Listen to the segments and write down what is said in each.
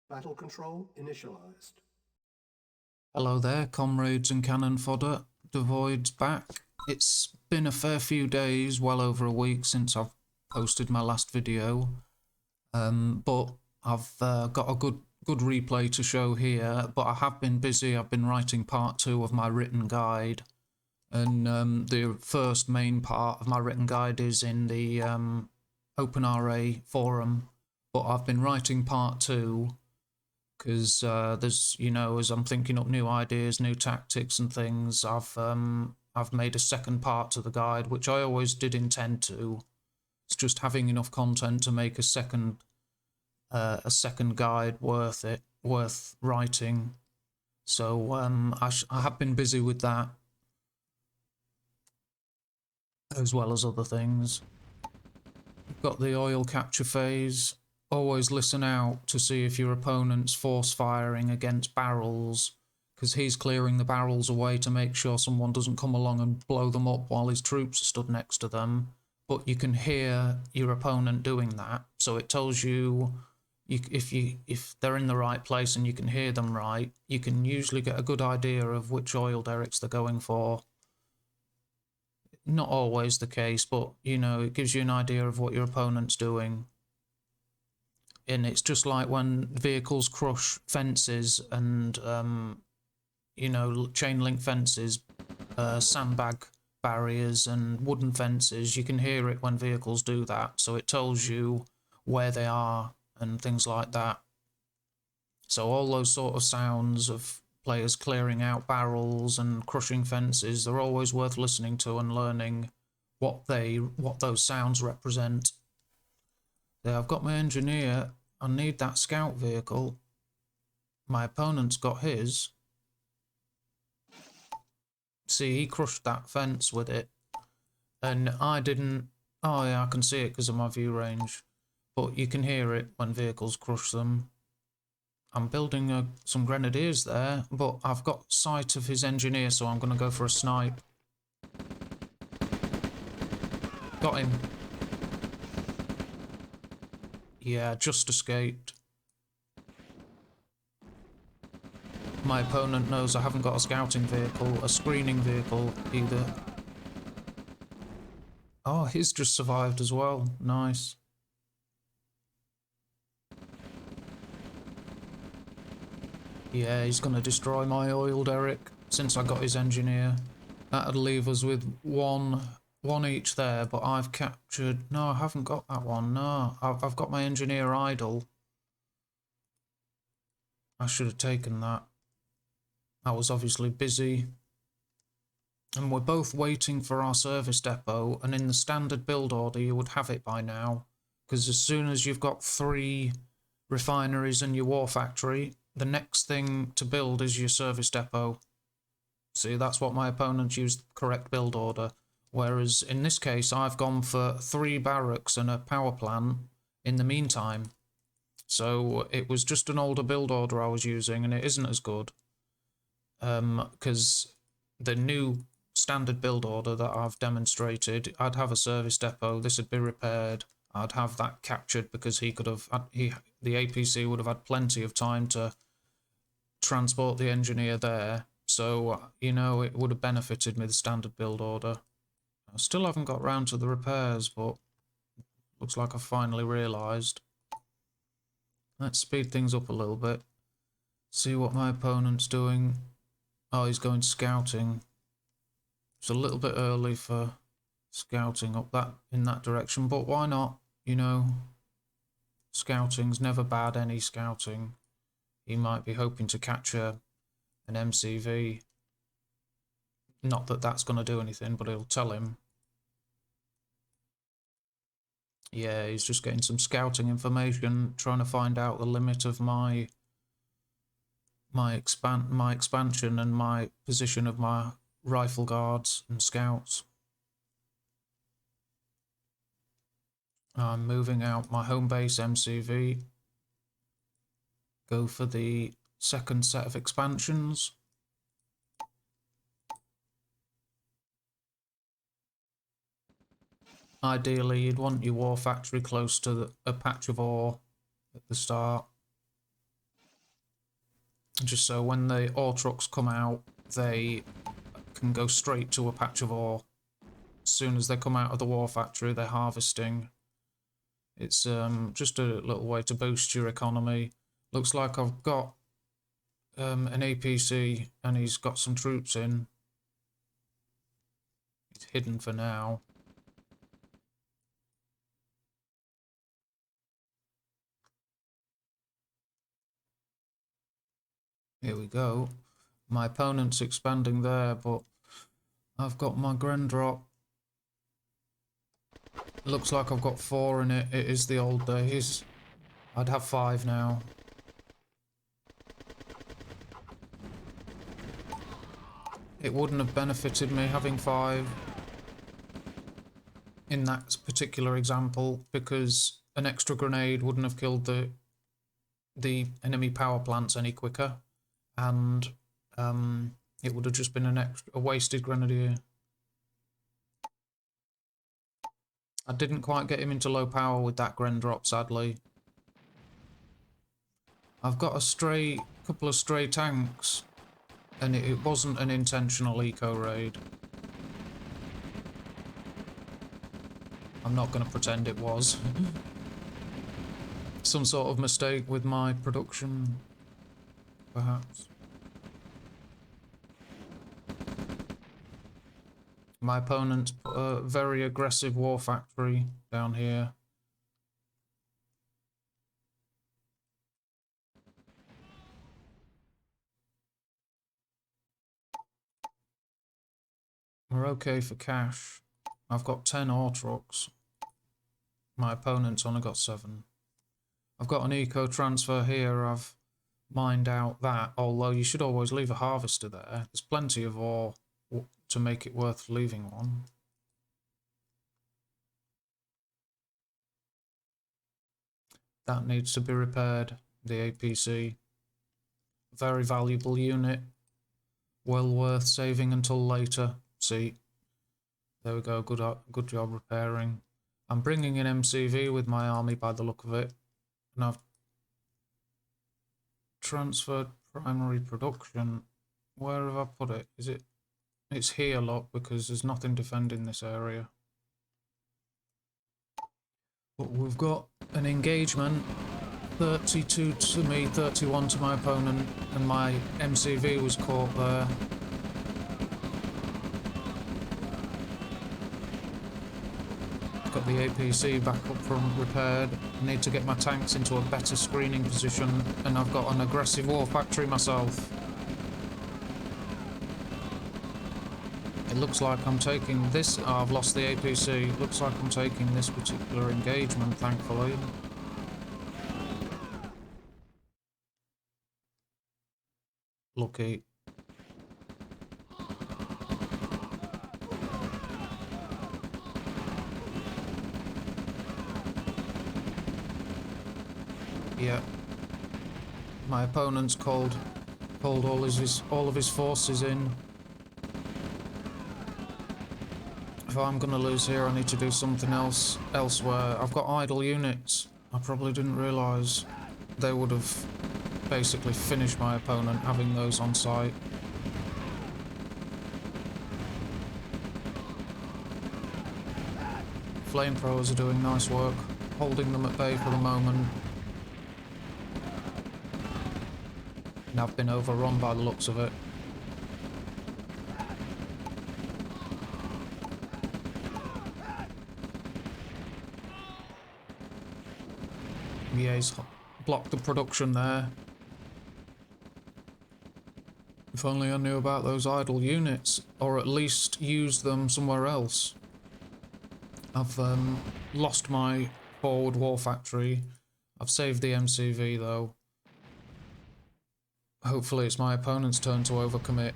Battle control initialized. Hello there, comrades and cannon fodder. Dvoid's back. It's been a fair few days, well over a week since I've posted my last video, but I've got a good replay to show here. But I have been busy. I've been writing part 2 of my written guide, and the first main part of my written guide is in the Openra forum. But I've been writing part 2. Because there's, as I'm thinking up new ideas, new tactics and things, I've made a second part to the guide, which I always did intend to. It's just having enough content to make a second guide worth writing. So I have been busy with that, as well as other things. Got the oil capture phase. Always listen out to see if your opponent's force firing against barrels, because he's clearing the barrels away to make sure someone doesn't come along and blow them up while his troops are stood next to them. But you can hear your opponent doing that, so it tells you if they're in the right place and you can hear them right, you can usually get a good idea of which oil derricks they're going for. Not always the case, but it gives you an idea of what your opponent's doing. And it's just like when vehicles crush fences and, chain link fences, sandbag barriers and wooden fences. You can hear it when vehicles do that. So it tells you where they are and things like that. So all those sort of sounds of players clearing out barrels and crushing fences, they're always worth listening to and learning what those sounds represent. Yeah, I've got my engineer. I need that scout vehicle. My opponent's got his. See, he crushed that fence with it. And I didn't. Oh yeah, I can see it because of my view range. But you can hear it when vehicles crush them. I'm building some grenadiers there, but I've got sight of his engineer, so I'm going to go for a snipe. Got him. Yeah, just escaped. My opponent knows I haven't got a scouting vehicle, a screening vehicle either. Oh, he's just survived as well. Nice. Yeah, he's going to destroy my oil derrick since I got his engineer. That'd leave us with one each there, but I've captured... No, I haven't got that one. No, I've got my engineer idle. I should have taken that. I was obviously busy. And we're both waiting for our service depot, and in the standard build order you would have it by now. Because as soon as you've got 3 refineries and your war factory, the next thing to build is your service depot. See, that's what my opponent used, the correct build order. Whereas in this case, I've gone for 3 barracks and a power plant in the meantime. So it was just an older build order I was using, and it isn't as good. Because the new standard build order that I've demonstrated, I'd have a service depot, this would be repaired, I'd have that captured because he could have, the APC would have had plenty of time to transport the engineer there. So, it would have benefited me, the standard build order. I still haven't got round to the repairs, but looks like I've finally realised. Let's speed things up a little bit. See what my opponent's doing. Oh, he's going scouting. It's a little bit early for scouting up in that direction, but why not? Scouting's never bad, any scouting. He might be hoping to capture an MCV. Not that that's going to do anything, but it'll tell him. Yeah, he's just getting some scouting information, trying to find out the limit of my expansion and my position of my rifle guards and scouts. I'm moving out my home base MCV. Go for the second set of expansions. Ideally, you'd want your war factory close to a patch of ore at the start. just so when the ore trucks come out, they can go straight to a patch of ore. As soon as they come out of the war factory, they're harvesting. It's just a little way to boost your economy. Looks like I've got an APC and he's got some troops in. It's hidden for now. Here we go. My opponent's expanding there, but I've got my Gren drop. Looks like I've got 4 in it. It is the old days. I'd have 5 now. It wouldn't have benefited me having 5 in that particular example, because an extra grenade wouldn't have killed the enemy power plants any quicker, and it would have just been a wasted grenadier. I didn't quite get him into low power with that Gren drop, sadly. I've got a couple of stray tanks, and it wasn't an intentional eco raid. I'm not going to pretend it was. Some sort of mistake with my production, perhaps. My opponent's put a very aggressive war factory down here. We're okay for cash. I've got 10 ore trucks. My opponent's only got 7. I've got an eco transfer here. I've mined out that, although you should always leave a harvester there. There's plenty of ore to make it worth leaving one. That needs to be repaired, the APC. Very valuable unit. Well worth saving until later. See, there we go, good job repairing. I'm bringing in MCV with my army by the look of it. And I've transferred primary production. Where have I put it? Is it? It's here, look, because there's nothing defending this area. But we've got an engagement. 32 to me, 31 to my opponent, and my MCV was caught there. Got the APC back up from repaired. I need to get my tanks into a better screening position, and I've got an aggressive war factory myself. It looks like I'm taking this. Oh, I've lost the APC. It looks like I'm taking this particular engagement, thankfully. Lucky. Yeah. My opponent's called all of his forces in. If I'm gonna lose here, I need to do something else elsewhere. I've got idle units. I probably didn't realise they would have basically finished my opponent having those on site. Flamethrowers are doing nice work, holding them at bay for the moment. And I've been overrun by the looks of it. Yeah, he's blocked the production there. If only I knew about those idle units, or at least used them somewhere else. I've lost my forward war factory. I've saved the MCV though. Hopefully it's my opponent's turn to overcommit.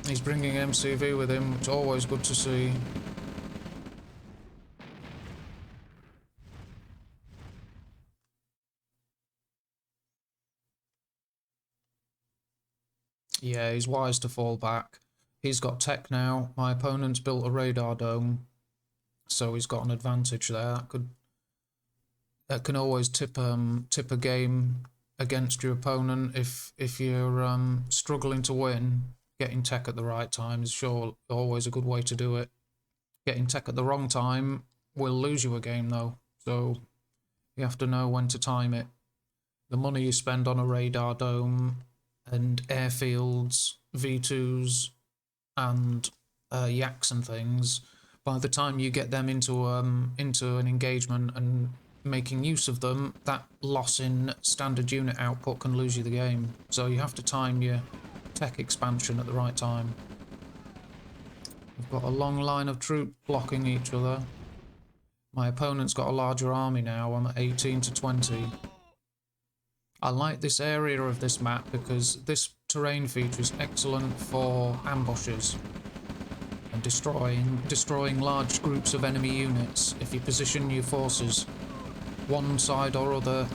He's bringing MCV with him, which is always good to see. Yeah, he's wise to fall back. He's got tech now. My opponent's built a radar dome, so he's got an advantage there. That can always tip a game against your opponent. If you're struggling to win, getting tech at the right time is sure always a good way to do it. Getting tech at the wrong time will lose you a game though, so you have to know when to time it. The money you spend on a radar dome and airfields, V2s, and yaks and things, by the time you get them into an engagement and making use of them, that loss in standard unit output can lose you the game. So you have to time your tech expansion at the right time. We've got a long line of troops blocking each other. My opponent's got a larger army now. I'm at 18 to 20. I like this area of this map because this terrain feature is excellent for ambushes and destroying large groups of enemy units. If you position your forces one side or the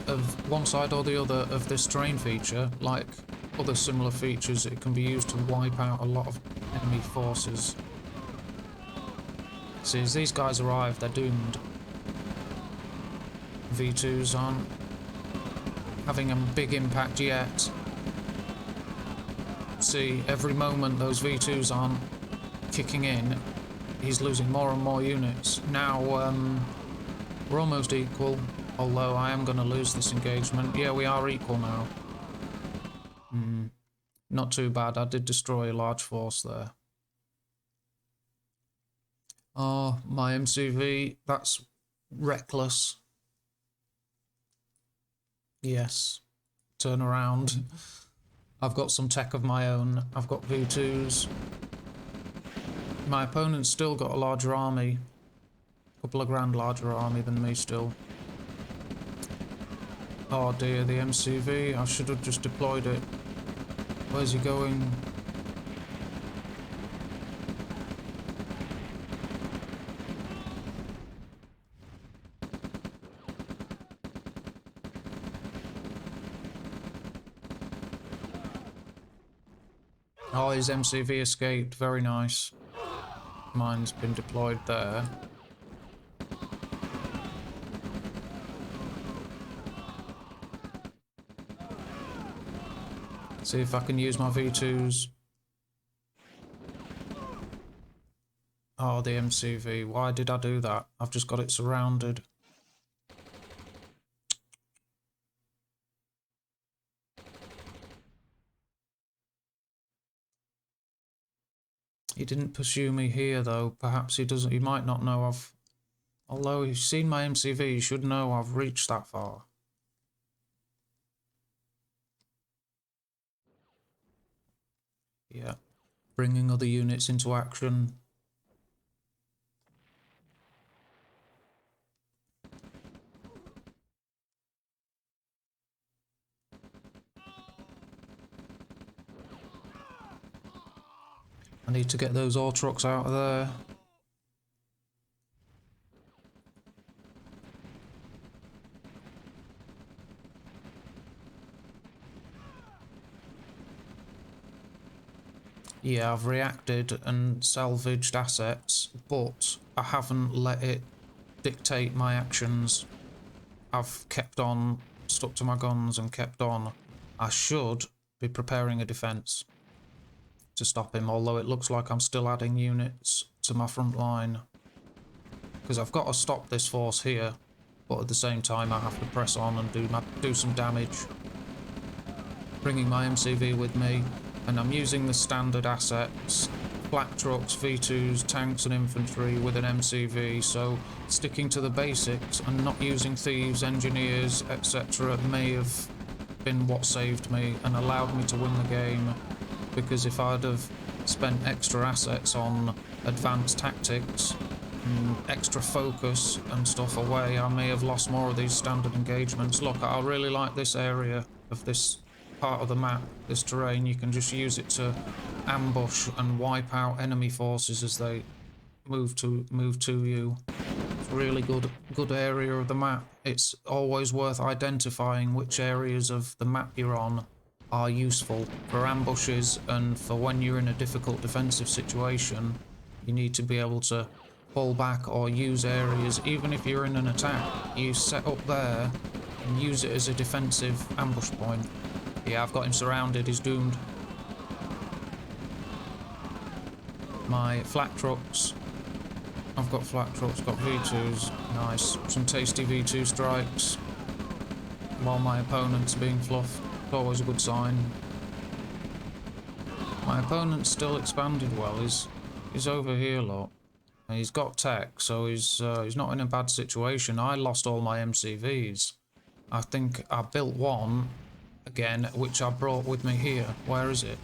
other of this terrain feature, like other similar features, it can be used to wipe out a lot of enemy forces. See, as these guys arrive, they're doomed. V2s aren't having a big impact yet. See, every moment those V2s aren't kicking in, he's losing more and more units. Now, we're almost equal, although I am going to lose this engagement. Yeah, we are equal now. Not too bad. I did destroy a large force there. Oh, my MCV, that's reckless. Yes. Turn around. I've got some tech of my own. I've got V2s. My opponent's still got a larger army. A couple of grand larger army than me still. Oh dear, the MCV. I should have just deployed it. Where's he going? Oh, his MCV escaped. Very nice. Mine's been deployed there. See if I can use my V2s. Oh, the MCV. Why did I do that? I've just got it surrounded. He didn't pursue me here, though. Perhaps he doesn't. He might not know I've... Although he's seen my MCV, he should know I've reached that far. Yeah. Bringing other units into action. I need to get those ore trucks out of there. Yeah, I've reacted and salvaged assets, but I haven't let it dictate my actions. I've kept on, stuck to my guns and kept on. I should be preparing a defence to stop him, although it looks like I'm still adding units to my front line. Because I've got to stop this force here, but at the same time I have to press on and do some damage. Bringing my MCV with me, and I'm using the standard assets, black trucks, V2s, tanks and infantry with an MCV, so sticking to the basics and not using thieves, engineers, etc. may have been what saved me and allowed me to win the game, because if I'd have spent extra assets on advanced tactics and extra focus and stuff away, I may have lost more of these standard engagements. Look, I really like this area of this part of the map, this terrain. You can just use it to ambush and wipe out enemy forces as they move to you. It's a really good area of the map. It's always worth identifying which areas of the map you're on are useful for ambushes, and for when you're in a difficult defensive situation you need to be able to pull back or use areas. Even if you're in an attack, you set up there and use it as a defensive ambush point. Yeah, I've got him surrounded, he's doomed. My flak trucks. I've got flak trucks, got V2s. Nice. Some tasty V2 strikes. While my opponent's being fluffed. It's always a good sign. My opponent's still expanded well. He's over here, look. He's got tech, so he's not in a bad situation. I lost all my MCVs. I think I built one again, which I brought with me here. Where is it?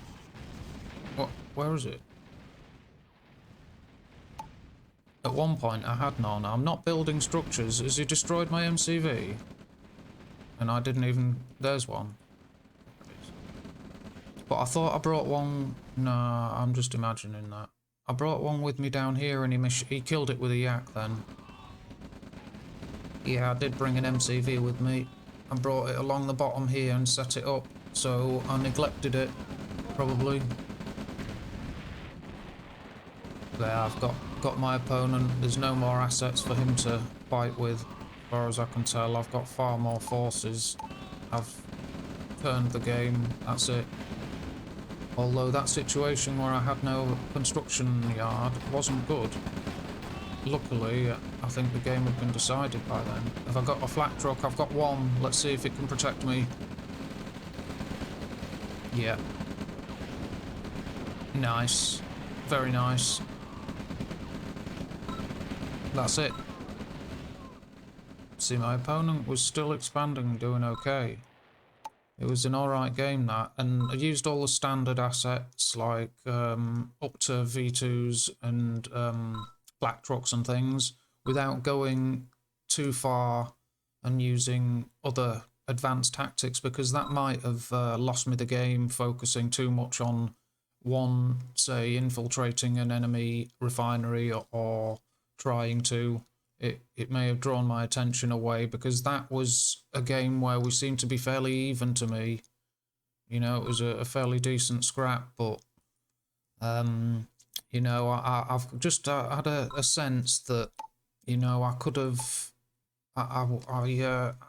What? Where is it? At one point I had none. I'm not building structures. Has he destroyed my MCV? And I didn't even... There's one. But I thought I brought one... Nah, I'm just imagining that. I brought one with me down here and he killed it with a yak then. Yeah, I did bring an MCV with me. I brought it along the bottom here and set it up. So I neglected it, probably. There, I've got my opponent. There's no more assets for him to fight with. As far as I can tell, I've got far more forces. I've turned the game, that's it. Although that situation where I had no construction yard wasn't good. Luckily, I think the game had been decided by then. Have I got a flak truck? I've got one. Let's see if it can protect me. Yeah. Nice. Very nice. That's it. See, my opponent was still expanding and doing okay. It was an alright game, that, and I used all the standard assets like up to V2s and black trucks and things without going too far and using other advanced tactics, because that might have lost me the game, focusing too much on one, say, infiltrating an enemy refinery or trying to. It may have drawn my attention away, because that was a game where we seemed to be fairly even to me. You know, it was a fairly decent scrap, but, you know, I've just had a sense that, you know, I could have, I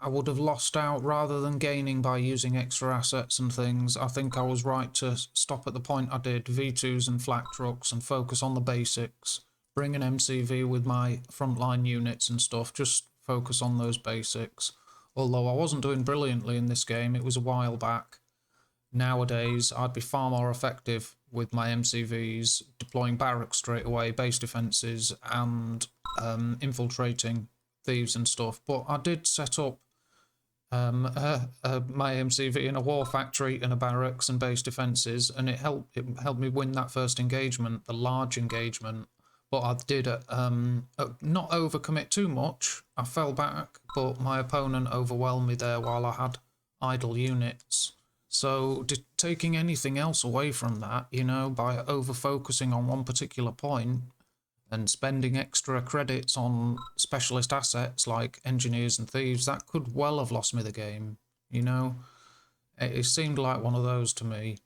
would have lost out rather than gaining by using extra assets and things. I think I was right to stop at the point I did, V2s and flak trucks, and focus on the basics. Bring an MCV with my frontline units and stuff, just focus on those basics. Although I wasn't doing brilliantly in this game, it was a while back. Nowadays, I'd be far more effective with my MCVs, deploying barracks straight away, base defences, and infiltrating thieves and stuff. But I did set up my MCV in a war factory and a barracks and base defences, and it helped me win that first engagement, the large engagement. But I did not overcommit too much. I fell back, but my opponent overwhelmed me there while I had idle units. So taking anything else away from that, you know, by over-focusing on one particular point and spending extra credits on specialist assets like engineers and thieves, that could well have lost me the game, you know. It seemed like one of those to me.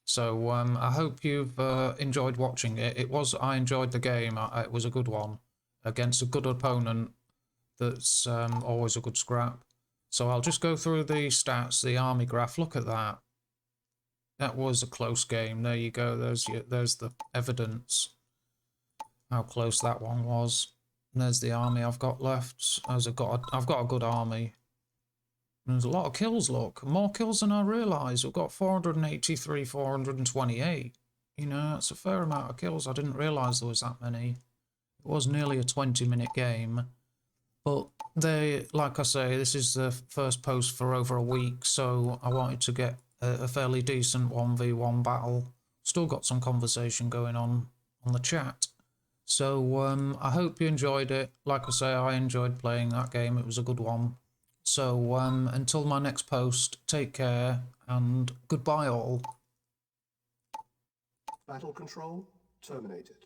So I hope you've enjoyed watching it. I enjoyed the game. It was a good one against a good opponent. That's always a good scrap. So I'll just go through the stats, the army graph. Look at that. That was a close game. There you go. There's the evidence how close that one was. And there's the army I've got left. I've got a good army. There's a lot of kills, look. More kills than I realised. We've got 483, 428. You know, that's a fair amount of kills. I didn't realise there was that many. It was nearly a 20-minute game. But like I say, this is the first post for over a week, so I wanted to get a fairly decent 1v1 battle. Still got some conversation going on the chat. So I hope you enjoyed it. Like I say, I enjoyed playing that game. It was a good one. So until my next post, take care and goodbye all. Battle control terminated.